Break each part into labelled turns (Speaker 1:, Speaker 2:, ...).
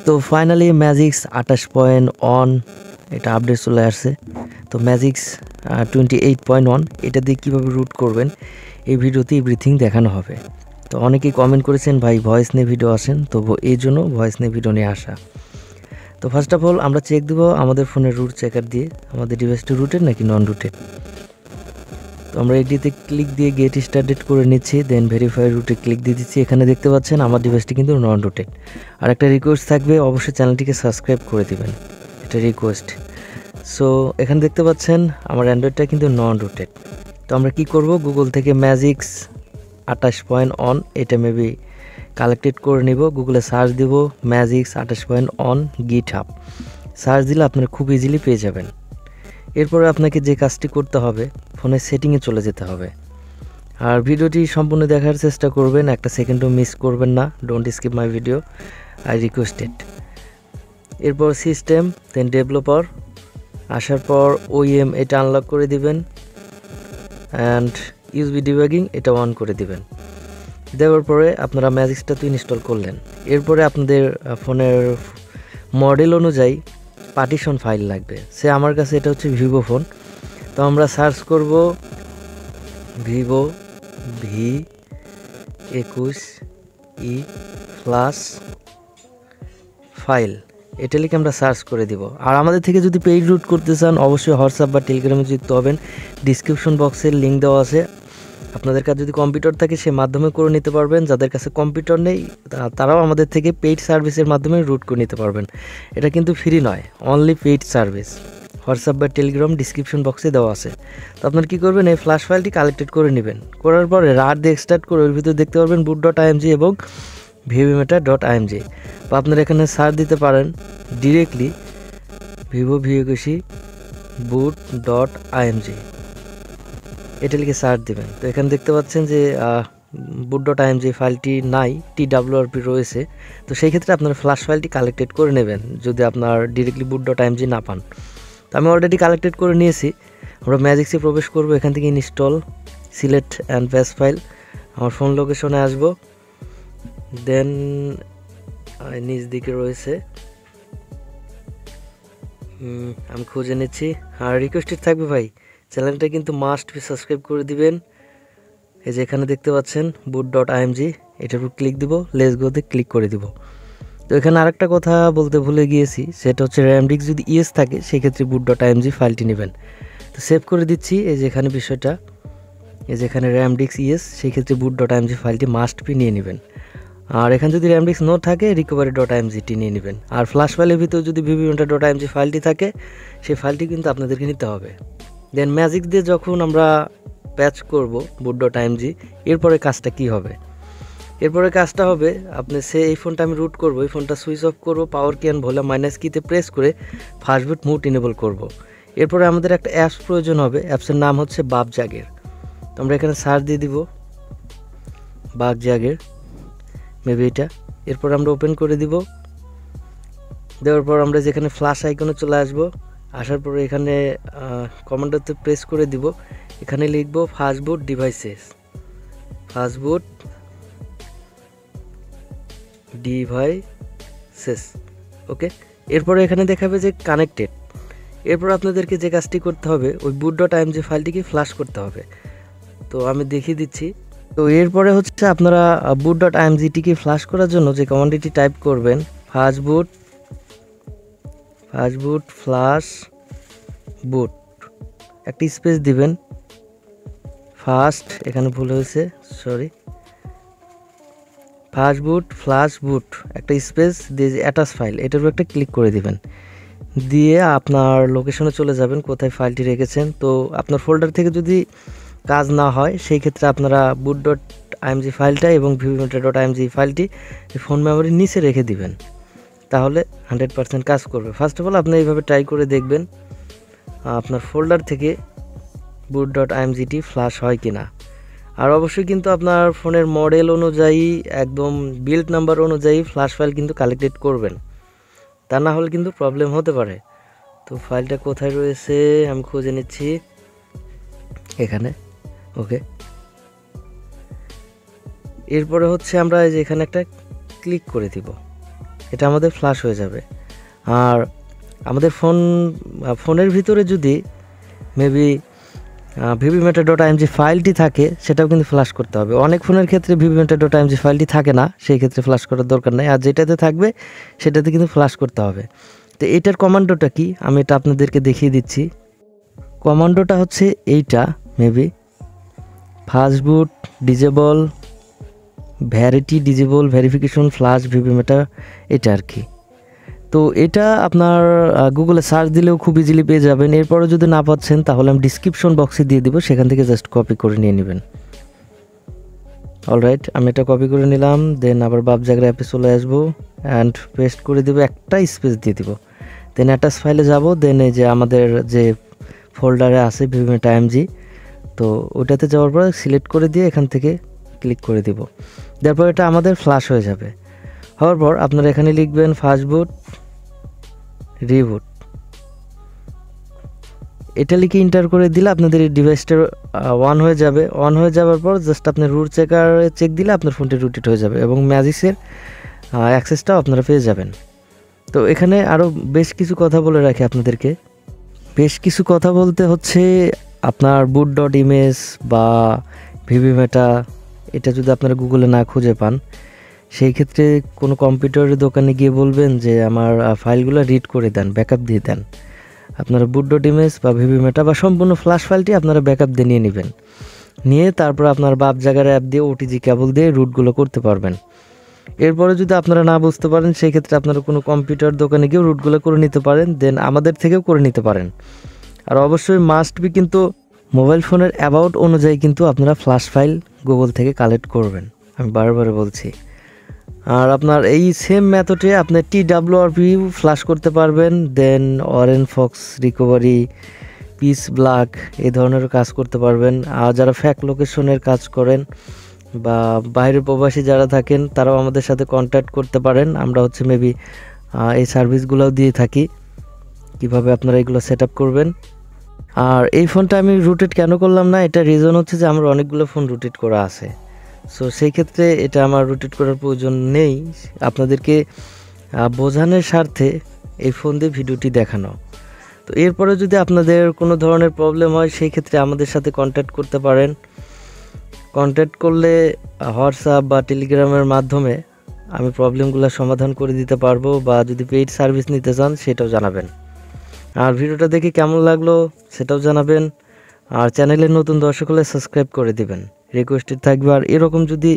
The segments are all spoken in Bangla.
Speaker 1: তো ফাইনালি ম্যাজিক্স 28.1 এটা আপডেট চলে আসছে। তো ম্যাজিক্স 28.1 এটা দিয়ে কীভাবে রুট করবেন এই ভিডিওতে এভরিথিং দেখানো হবে। তো অনেকেই কমেন্ট করেছেন ভাই ভয়েস নিয়ে ভিডিও আসেন, তো এই জন্য ভয়েস নিয়ে ভিডিও নিয়ে আসা। তো ফার্স্ট অফ অল আমরা চেক দেবো আমাদের ফোনের রুট চেকার দিয়ে আমাদের ডিভাইসটি রুটেড নাকি নন রুটেড। তো আমরা এটিতে ক্লিক দিয়ে গেট স্টার্টেড করে নিচ্ছি, দেন ভেরিফাই রুটে ক্লিক দিয়ে দিচ্ছি। এখানে দেখতে পাচ্ছেন আমার ডিভাইসটি কিন্তু নন রুটেড। আর একটা রিকোয়েস্ট থাকবে, অবশ্যই চ্যানেলটিকে সাবস্ক্রাইব করে দিবেন, এটা রিকোয়েস্ট। সো এখানে দেখতে পাচ্ছেন আমার অ্যান্ড্রয়েডটা কিন্তু নন রুটেড। তো আমরা কি করব, গুগল থেকে ম্যাজিক্স 28.1 এটা মেবি কালেক্টেড করে নিব। গুগলে সার্চ দিব ম্যাজিক্স 28.1 GitHub, সার্চ দিলে আপনারা খুব ইজিলি পেয়ে যাবেন। এরপরে আপনাকে যে কাজটি করতে হবে, ফোনের সেটিংয়ে চলে যেতে হবে। আর ভিডিওটি সম্পূর্ণ দেখার চেষ্টা করবেন, একটা সেকেন্ডও মিস করবেন না। Don't skip my video, I requested. এরপর সিস্টেম, দেন ডেভেলপার, আসার পর ওইএম এটা আনলক করে দিবেন অ্যান্ড ইউএসবি ডিবাগিং এটা অন করে দিবেন। দেওয়ার পরে আপনারা ম্যাজিক্সটা তো ইনস্টল করলেন। এরপরে আপনাদের ফোনের মডেল অনুযায়ী পার্টিশন ফাইল লাগবে। সে আমার কাছে এটা হচ্ছে ভিভো ফোন, তো আমরা সার্চ করব ভিভো V21E প্লাস ফাইল, এটা লিখে আমরা সার্চ করে দিব। আর আমাদের থেকে যদি পেইড রুট করতে চান অবশ্যই হোয়াটসঅ্যাপ বা টেলিগ্রামে যুক্ত হবেন, ডিসক্রিপশন বক্সের লিঙ্ক দেওয়া আছে। আপনাদের কাছে যদি কম্পিউটার থাকে সে মাধ্যমে করে নিতে পারবেন, যাদের কাছে কম্পিউটার নেই তারাও আমাদের থেকে পেইড সার্ভিসের মাধ্যমে রুট করে নিতে পারবেন। এটা কিন্তু ফ্রি নয়, অনলি পেইড সার্ভিস। হোয়াটসঅ্যাপ বা টেলিগ্রাম ডিসক্রিপশন বক্সে দেওয়া আছে। তো আপনার কী করবেন, এই ফ্ল্যাশ ফাইলটি কালেক্টেড করে নেবেন। করার পরে রাট দিয়ে এক্সট্রাক্ট করে ওর ভিতরে দেখতে পারবেন boot.img এবং vvmeter.img, বা আপনারা এখানে সার্চ দিতে পারেন ডিরেক্টলি ভিভো V21 boot.img, এটা লিখে সার্চ দেবেন। তো এখানে দেখতে পাচ্ছেন যে boot.img ফাইলটি নাই, TWRP রয়েছে। তো সেই ক্ষেত্রে আপনার ফ্ল্যাশ ফাইলটি কালেক্টেড করে নেবেন যদি আপনার ডিরেক্টলি boot.img না পান। তো আমি অলরেডি কালেক্টেড করে নিয়েছি। আমরা ম্যাজিক্সে প্রবেশ করব, এখান থেকে install, select and patch file, আমার ফোন লোকেশনে আসব, দেন নিচ দিকে রয়েছে, আমি খুঁজে নিচ্ছি। আর রিকোয়েস্টেড থাকবে ভাই চ্যানেলটা কিন্তু মাস্ট বি সাবস্ক্রাইব করে দিবেন। এই যে এখানে দেখতে পাচ্ছেন boot.img, এটার উপর ক্লিক দিব, লেটস গোতে ক্লিক করে দিব। তো এখানে আরেকটা কথা বলতে ভুলে গিয়েছি, সেটা হচ্ছে র্যাম ডিস্ক যদি ইএস থাকে সেক্ষেত্রে boot.img ফাইলটি নেবেন। তো সেভ করে দিচ্ছি। এই যে এখানে বিষয়টা, এই যে এখানে র্যাম ডিস্ক ইএস, সেই ক্ষেত্রে boot.img ফাইলটি মাস্ট বি নিয়ে নেবেন। আর এখানে যদি র্যাম ডিস্ক নো থাকে recovery.imgটি নিয়ে নেবেন। আর ফ্ল্যাশ ফাইলের ভিতরে যদি vvmeter.img ফাইলটি থাকে সেই ফাইলটি কিন্তু আপনাদেরকে নিতে হবে। দেন ম্যাজিক দিয়ে যখন আমরা প্যাচ করব boot.img, এরপরে কাজটা কি হবে, এরপরে কাজটা হবে আপনি এই ফোনটা আমি রুট করব, এই ফোনটা সুইচ অফ করব, পাওয়ার কি অ্যান্ড ভলিউম মাইনাস কিতে প্রেস করে ফাস্ট বুট মুড ইনেবল করব। এরপরে আমাদের একটা অ্যাপস প্রয়োজন হবে, অ্যাপসের নাম হচ্ছে বাগজাগের। তো আমরা এখানে সার্চ দিয়ে দিব বাগজাগের, মেবি এটা। এরপর আমরা ওপেন করে দিব, দেওয়ার পর আমরা যেখানে ফ্ল্যাশ আইকনে চলে আসব, আসার পরে এখানে কমান্ডারতে প্রেস করে দিব, এখানে লিখব ফাস্টবুট ডিভাইসেস, ফাস্টবুট ডিভাইসেস, ওকে। এরপরে এখানে দেখাবে যে কানেক্টেড। এরপর আপনাদেরকে যে কাজটি করতে হবে ওই boot.img ফাইলটিকে ফ্ল্যাশ করতে হবে। তো আমি দেখিয়ে দিচ্ছি। তো এরপরে হচ্ছে আপনারা boot.imgটিকে ফ্ল্যাশ করার জন্য যে কমান্ডটি টাইপ করবেন ফাস্টবুট ফ্ল্যাশ বুট, একটা স্পেস দিবেন, ফাস্ট এখানে ভুল হয়েছে, সরি, ফাস্টবুট ফ্ল্যাশ বুট একটা স্পেস দিয়ে অ্যাটাচ ফাইল, এটার উপর একটা ক্লিক করে দিবেন, দিয়ে আপনার লোকেশনে চলে যাবেন কোথায় ফাইলটি রেখেছেন। তো আপনার ফোল্ডার থেকে যদি কাজ না হয় সেই ক্ষেত্রে আপনারা boot.img ফাইলটা এবং vvmeter.img ফাইলটি ফোন মেমোরির নিচে রেখে দিবেন, তাহলে 100% কাজ করবে। ফার্স্ট অফ অল আপনি এইভাবে ট্রাই করে দেখবেন আপনার ফোল্ডার থেকে boot.imgটি ফ্ল্যাশ হয় কি না। আর অবশ্যই কিন্তু আপনার ফোনের মডেল অনুযায়ী একদম বিল্ড নাম্বার অনুযায়ী ফ্ল্যাশ ফাইল কিন্তু কালেক্টেড করবেন, তা না হলে কিন্তু প্রবলেম হতে পারে। তো ফাইলটা কোথায় রয়েছে আমি খুঁজে নিচ্ছি, এখানে, ওকে। এরপরে হচ্ছে আমরা এই যে এখানে একটা ক্লিক করে দিব, এটা আমাদের ফ্ল্যাশ হয়ে যাবে। আর আমাদের ফোনের ভিতরে যদি মেবি vbmatter.img ফাইলটি থাকে সেটাও কিন্তু ফ্ল্যাশ করতে হবে। অনেক ফোনের ক্ষেত্রে vbmatter.img ফাইলটি থাকে না, সেই ক্ষেত্রে ফ্ল্যাশ করার দরকার নেই। আর যেটাতে থাকবে সেটাতে কিন্তু ফ্ল্যাশ করতে হবে। তো এটার কমান্ডোটা কি আমি এটা আপনাদেরকে দেখিয়ে দিচ্ছি। কমান্ডোটা হচ্ছে এইটা, maybe fastboot disable verification flash vbmatter, এটা আর কি। তো এটা আপনার গুগলে সার্চ দিলেও খুব ইজিলি পেয়ে যাবেন। এরপরে যদি না পাচ্ছেন তাহলে আমি ডিসক্রিপশন বক্সে দিয়ে দিব, সেখান থেকে জাস্ট কপি করে নিয়ে নেবেন। অলরাইট, আমি এটা কপি করে নিলাম। দেন আবার বাপ জায়গায় অ্যাপে চলে আসবো অ্যান্ড পেস্ট করে দেবো, একটা স্পেস দিয়ে দিব। দেন অ্যাটাচ ফাইলে যাব। দেন এই যে আমাদের যে ফোল্ডারে আছে vbmatter.img, তো ওটাতে যাওয়ার পর সিলেক্ট করে দিয়ে এখান থেকে ক্লিক করে দিব। তারপর এটা আমাদের ফ্ল্যাশ হয়ে যাবে। হওয়ার পর আপনারা এখানে লিখবেন ফাস্টবুট রিবুট, এটা লিখে ইন্টার করে দিলে আপনাদের এই ডিভাইসটা অন হয়ে যাবে। অন হয়ে যাওয়ার পর জাস্ট আপনি রুট চেকারে চেক দিলে আপনার ফোনটি রুটেড হয়ে যাবে এবং ম্যাজিক্সের অ্যাক্সেসটাও আপনারা পেয়ে যাবেন। তো এখানে আরও বেশ কিছু কথা বলে রাখি আপনাদেরকে। বেশ কিছু কথা বলতে হচ্ছে, আপনার boot.image বা vbmatter এটা যদি আপনারা গুগলে না খুঁজে পান, সেই ক্ষেত্রে কোনো কম্পিউটারের দোকানে গিয়ে বলবেন যে আমার ফাইলগুলো রিড করে দেন, ব্যাকআপ দিয়ে দেন। আপনারা boot.image বা vbmatter বা সম্পূর্ণ ফ্ল্যাশ ফাইলটি আপনারা ব্যাকআপ দিয়ে নিয়ে নেবেন। নিয়ে তারপর আপনার বাপ জায়গার অ্যাপ দিয়ে ওটিজি কেবল দিয়ে রুটগুলো করতে পারবেন। এরপরে যদি আপনারা না বুঝতে পারেন, সেই ক্ষেত্রে আপনারা কোনো কম্পিউটার দোকানে গিয়েও রুটগুলো করে নিতে পারেন, দেন আমাদের থেকেও করে নিতে পারেন। আর অবশ্যই মাস্ট বি কিন্তু মোবাইল ফোনের অ্যাবাউট অনুযায়ী কিন্তু আপনারা ফ্ল্যাশ ফাইল গুগল থেকে কালেক্ট করবেন, আমি বারবার বলছি। আর আপনার এই সেম মেথডে আপনি TWRP ফ্ল্যাশ করতে পারবেন, then orange fox recovery, pitch black এই ধরনের কাজ করতে পারবেন। আর যারা ফ্যাক লোকেশনের কাজ করেন বা বাইরের প্রবাসী যারা থাকেন তারাও আমাদের সাথে কন্ট্যাক্ট করতে পারেন। আমরা হচ্ছে মেবি এই সার্ভিসগুলোও দিয়ে থাকি, কিভাবে আপনারা এগুলো সেট আপ করবেন। আর এই ফোনটা আমি রুটেড কেন করলাম না, এটা রিজন হচ্ছে যে আমার অনেকগুলো ফোন রুটেড করা আছে। সো সেই ক্ষেত্রে এটা আমার রুটেড করার প্রয়োজন নেই। আপনাদেরকে বোঝানোর স্বার্থে এই ফোন দিয়ে ভিডিওটি দেখানো। তো এরপরে যদি আপনাদের কোনো ধরনের প্রবলেম হয়, সেই ক্ষেত্রে আমাদের সাথে কন্ট্যাক্ট করতে পারেন। কন্ট্যাক্ট করলে হোয়াটসঅ্যাপ বা টেলিগ্রামের মাধ্যমে আমি প্রবলেমগুলো সমাধান করে দিতে পারবো, বা যদি পেইড সার্ভিস নিতে চান সেটাও জানাবেন। আর ভিডিওটা দেখে কেমন লাগলো সেটাও জানাবেন। আর চ্যানেলের নতুন দর্শক হলে সাবস্ক্রাইব করে দিবেন, রিকোয়েস্টেড থাকবে। আর এরকম যদি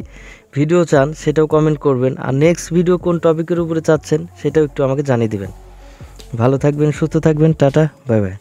Speaker 1: ভিডিও চান সেটাও কমেন্ট করবেন। আর নেক্সট ভিডিও কোন টপিকের উপরে চাচ্ছেন সেটাও একটু আমাকে জানিয়ে দিবেন। ভালো থাকবেন, সুস্থ থাকবেন, টাটা, বাই বাই।